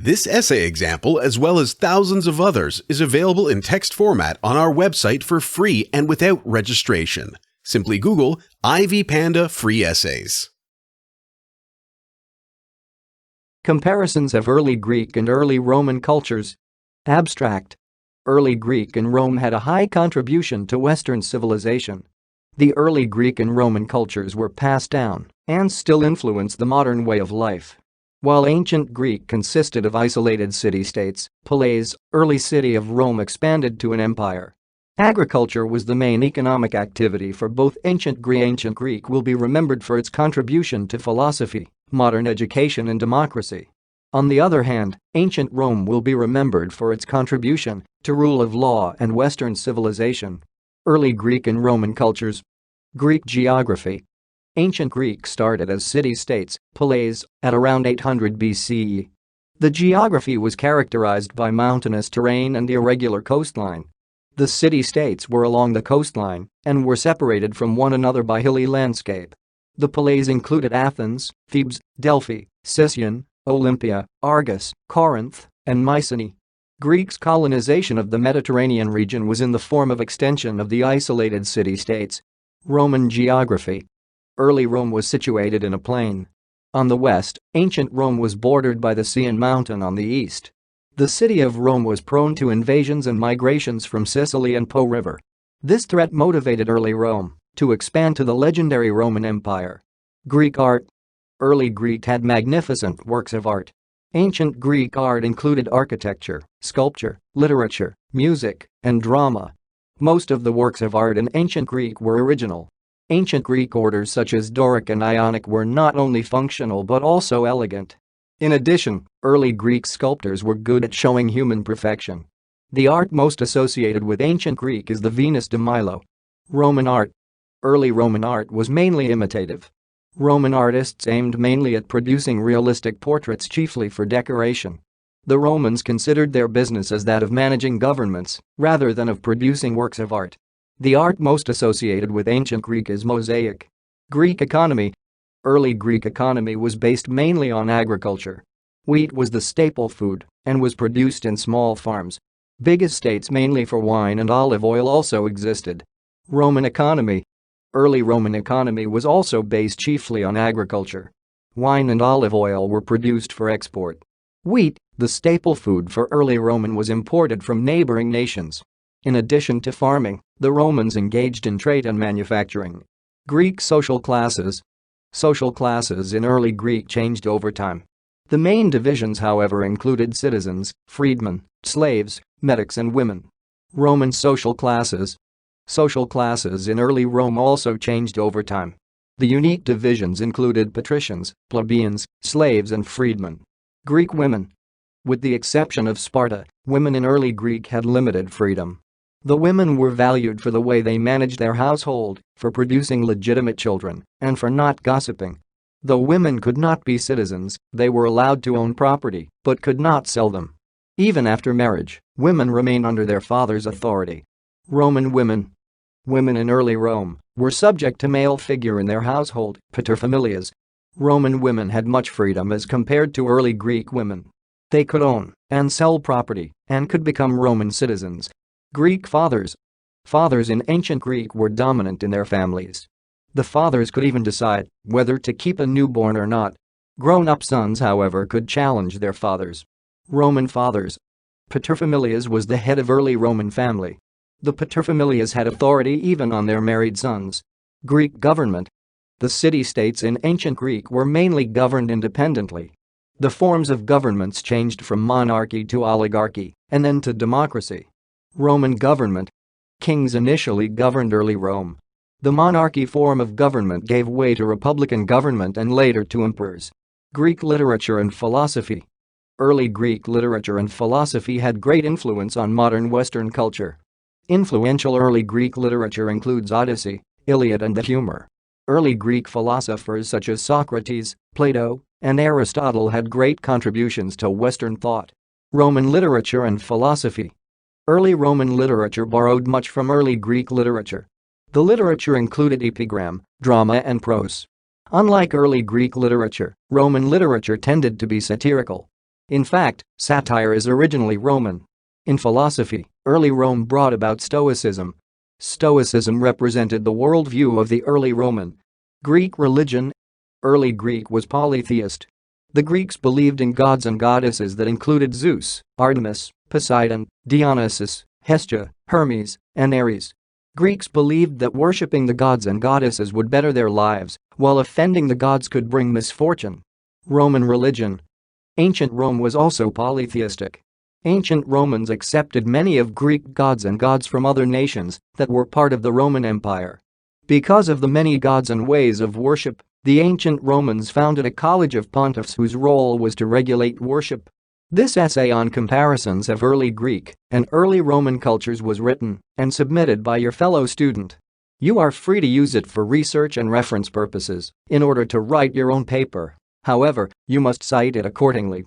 This essay example, as well as thousands of others, is available in text format on our website for free and without registration. Simply Google IvyPanda Free Essays. Comparisons of early Greek and early Roman cultures. Abstract. Early Greek and Rome had a high contribution to Western civilization. The early Greek and Roman cultures were passed down and still influence the modern way of life. While ancient Greek consisted of isolated city-states, polis, early city of Rome expanded to an empire. Agriculture was the main economic activity for both ancient Greece. Ancient Greek will be remembered for its contribution to philosophy, modern education and democracy. On the other hand, ancient Rome will be remembered for its contribution to rule of law and Western civilization. Early Greek and Roman cultures. Greek geography. Ancient Greek started as city-states, polis, at around 800 BCE. The geography was characterized by mountainous terrain and the irregular coastline. The city-states were along the coastline and were separated from one another by hilly landscape. The polis included Athens, Thebes, Delphi, Sicyon, Olympia, Argos, Corinth, and Mycenae. Greeks' colonization of the Mediterranean region was in the form of extension of the isolated city-states. Roman geography. Early Rome was situated in a plain. On the west, ancient Rome was bordered by the sea and mountain on the east. The city of Rome was prone to invasions and migrations from Sicily and Po River. This threat motivated early Rome to expand to the legendary Roman Empire. Greek art. Early Greek had magnificent works of art. Ancient Greek art included architecture, sculpture, literature, music, and drama. Most of the works of art in ancient Greek were original. Ancient Greek orders such as Doric and Ionic were not only functional but also elegant. In addition, early Greek sculptors were good at showing human perfection. The art most associated with ancient Greek is the Venus de Milo. Roman art. Early Roman art was mainly imitative. Roman artists aimed mainly at producing realistic portraits chiefly for decoration. The Romans considered their business as that of managing governments rather than of producing works of art. The art most associated with ancient Greek is mosaic. Greek economy. Early Greek economy was based mainly on agriculture. Wheat was the staple food and was produced in small farms. Big estates mainly for wine and olive oil also existed. Roman economy. Early Roman economy was also based chiefly on agriculture. Wine and olive oil were produced for export. Wheat, the staple food for early Roman, was imported from neighboring nations. In addition to farming, the Romans engaged in trade and manufacturing. Greek social classes. Social classes in early Greek changed over time. The main divisions, however, included citizens, freedmen, slaves, metics and women. Roman social classes. Social classes in early Rome also changed over time. The unique divisions included patricians, plebeians, slaves and freedmen. Greek women. With the exception of Sparta, women in early Greek had limited freedom. The women were valued for the way they managed their household, for producing legitimate children, and for not gossiping. Though women could not be citizens, they were allowed to own property, but could not sell them. Even after marriage, women remained under their father's authority. Roman women. Women in early Rome were subject to male figure in their household, paterfamilias. Roman women had much freedom as compared to early Greek women. They could own and sell property and could become Roman citizens. Greek fathers. Fathers in ancient Greek were dominant in their families. The fathers could even decide whether to keep a newborn or not. Grown-up sons, however, could challenge their fathers. Roman fathers. Paterfamilias was the head of early Roman family. The paterfamilias had authority even on their married sons. Greek government. The city-states in ancient Greek were mainly governed independently. The forms of governments changed from monarchy to oligarchy and then to democracy. Roman government. Kings initially governed early Rome. The monarchy form of government gave way to republican government and later to emperors. Greek literature and philosophy. Early Greek literature and philosophy had great influence on modern Western culture. Influential early Greek literature includes Odyssey, Iliad and the Humor. Early Greek philosophers such as Socrates, Plato, and Aristotle had great contributions to Western thought. Roman literature and philosophy. Early Roman literature borrowed much from early Greek literature. The literature included epigram, drama and prose. Unlike early Greek literature, Roman literature tended to be satirical. In fact, satire is originally Roman. In philosophy, early Rome brought about Stoicism. Stoicism represented the worldview of the early Roman. Greek religion. Early Greek was polytheist. The Greeks believed in gods and goddesses that included Zeus, Artemis, Poseidon, Dionysus, Hestia, Hermes, and Ares. Greeks believed that worshipping the gods and goddesses would better their lives, while offending the gods could bring misfortune. Roman religion. Ancient Rome was also polytheistic. Ancient Romans accepted many of Greek gods and gods from other nations that were part of the Roman Empire. Because of the many gods and ways of worship, the ancient Romans founded a college of pontiffs whose role was to regulate worship. This essay on comparisons of early Greek and early Roman cultures was written and submitted by your fellow student. You are free to use it for research and reference purposes in order to write your own paper. However, you must cite it accordingly.